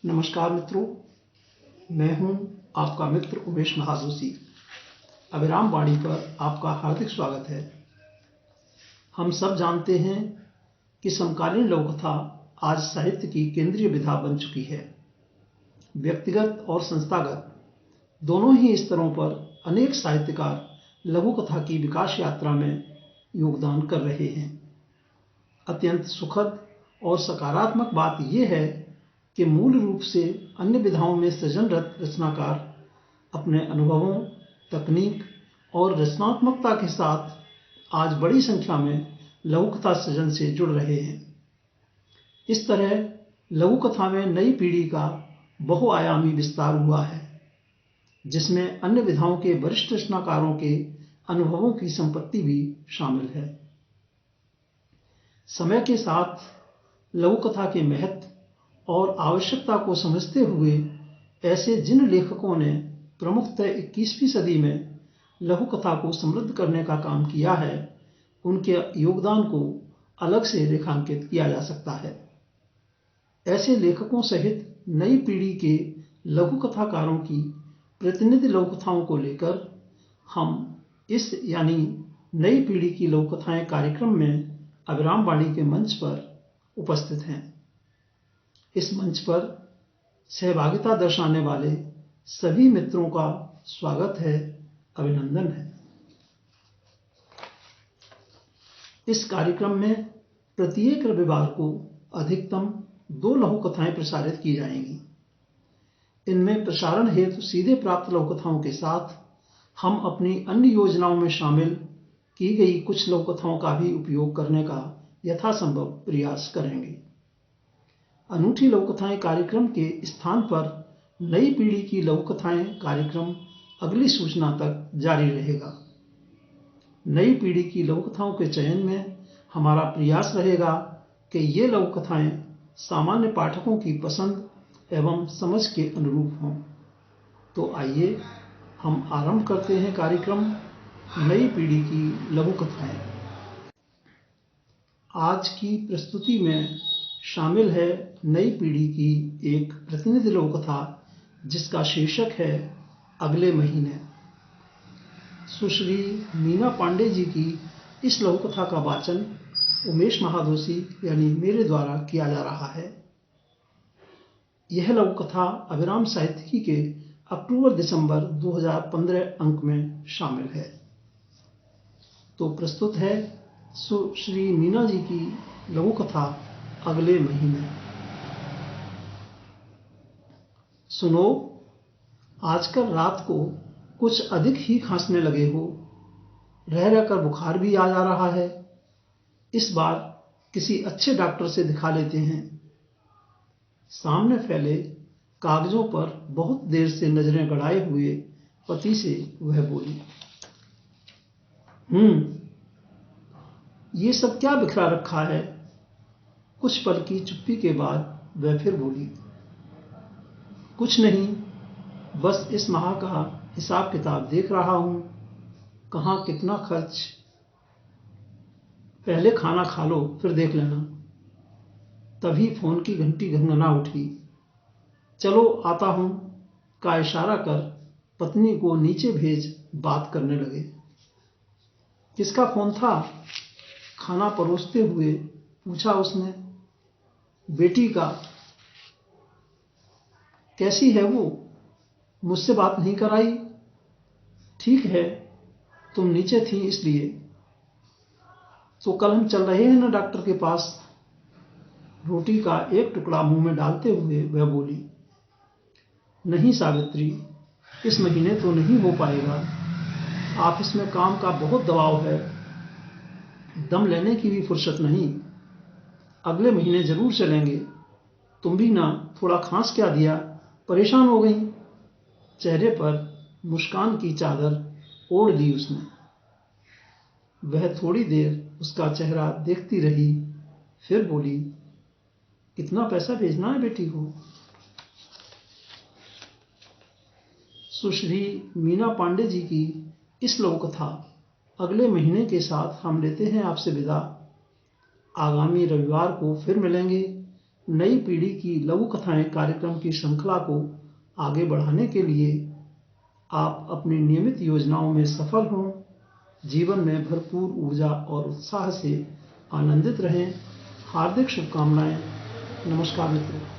नमस्कार मित्रों, मैं हूं आपका मित्र उमेश महादोशी। अभिराम वाणी पर आपका हार्दिक स्वागत है। हम सब जानते हैं कि समकालीन लघुकथा आज साहित्य की केंद्रीय विधा बन चुकी है। व्यक्तिगत और संस्थागत दोनों ही स्तरों पर अनेक साहित्यकार लघुकथा की विकास यात्रा में योगदान कर रहे हैं। अत्यंत सुखद और सकारात्मक बात यह है कि मूल रूप से अन्य विधाओं में सृजनरत रचनाकार अपने अनुभवों, तकनीक और रचनात्मकता के साथ आज बड़ी संख्या में लघुकथा सृजन से जुड़ रहे हैं। इस तरह लघुकथा में नई पीढ़ी का बहुआयामी विस्तार हुआ है, जिसमें अन्य विधाओं के वरिष्ठ रचनाकारों के अनुभवों की संपत्ति भी शामिल है। समय के साथ लघुकथा के महत्व और आवश्यकता को समझते हुए ऐसे जिन लेखकों ने प्रमुखतः 21वीं सदी में लघुकथा को समृद्ध करने का काम किया है, उनके योगदान को अलग से रेखांकित किया जा सकता है। ऐसे लेखकों सहित नई पीढ़ी के लघुकथाकारों की प्रतिनिधि लघुकथाओं को लेकर हम इस यानी नई पीढ़ी की लघुकथाएं कार्यक्रम में अभिराम वाणी के मंच पर उपस्थित हैं। इस मंच पर सहभागिता दर्शाने वाले सभी मित्रों का स्वागत है, अभिनंदन है। इस कार्यक्रम में प्रत्येक रविवार को अधिकतम 2 लघुकथाएं प्रसारित की जाएंगी। इनमें प्रसारण हेतु सीधे प्राप्त लघुकथाओं के साथ हम अपनी अन्य योजनाओं में शामिल की गई कुछ लघुकथाओं का भी उपयोग करने का यथासंभव प्रयास करेंगे। अनूठी लघुकथाएं कार्यक्रम के स्थान पर नई पीढ़ी की लघुकथाएं कार्यक्रम अगली सूचना तक जारी रहेगा। नई पीढ़ी की लघुकथाओं के चयन में हमारा प्रयास रहेगा कि ये लघुकथाएं सामान्य पाठकों की पसंद एवं समझ के अनुरूप हों। तो आइए हम आरंभ करते हैं कार्यक्रम नई पीढ़ी की लघुकथाएं। आज की प्रस्तुति में शामिल है नई पीढ़ी की एक प्रतिनिधि लघुकथा जिसका शीर्षक है अगले महीने। सुश्री मीना पांडे जी की इस लघुकथा का वाचन उमेश महादोशी यानी मेरे द्वारा किया जा रहा है। यह लघुकथा अभिराम साहित्यिकी के अक्टूबर-दिसंबर 2015 अंक में शामिल है। तो प्रस्तुत है सुश्री मीना जी की लघुकथा अगले महीने। सुनो, आजकल रात को कुछ अधिक ही खांसने लगे हो। रह रहकर बुखार भी आ जा रहा है। इस बार किसी अच्छे डॉक्टर से दिखा लेते हैं। सामने फैले कागजों पर बहुत देर से नजरें गड़ाए हुए पति से वह बोली, ये सब क्या बिखरा रखा है? कुछ पल की चुप्पी के बाद वह फिर बोली, कुछ नहीं, बस इस माह का हिसाब किताब देख रहा हूं। कहाँ कितना खर्च। पहले खाना खा लो, फिर देख लेना। तभी फोन की घंटी घंघना उठी। चलो आता हूं का इशारा कर पत्नी को नीचे भेज बात करने लगे। किसका फोन था? खाना परोसते हुए पूछा उसने। बेटी का। कैसी है वो? मुझसे बात नहीं कराई? ठीक है, तुम नीचे थी इसलिए। तो कल हम चल रहे हैं ना डॉक्टर के पास? रोटी का एक टुकड़ा मुंह में डालते हुए वह बोली, नहीं सावित्री, इस महीने तो नहीं हो पाएगा। ऑफिस में काम का बहुत दबाव है। दम लेने की भी फुर्सत नहीं। अगले महीने जरूर चलेंगे। तुम भी ना थोड़ा खांस क्या दिया, परेशान हो गई। चेहरे पर मुस्कान की चादर ओढ़ ली उसने। वह थोड़ी देर उसका चेहरा देखती रही, फिर बोली, कितना पैसा भेजना है बेटी को? सुश्री मीना पांडे जी की इस लघुकथा अगले महीने के साथ हम लेते हैं आपसे विदा। आगामी रविवार को फिर मिलेंगे नई पीढ़ी की लघु कथाएं कार्यक्रम की श्रृंखला को आगे बढ़ाने के लिए आप अपनी नियमित योजनाओं में सफल हों, जीवन में भरपूर ऊर्जा और उत्साह से आनंदित रहें। हार्दिक शुभकामनाएं। नमस्कार मित्रों।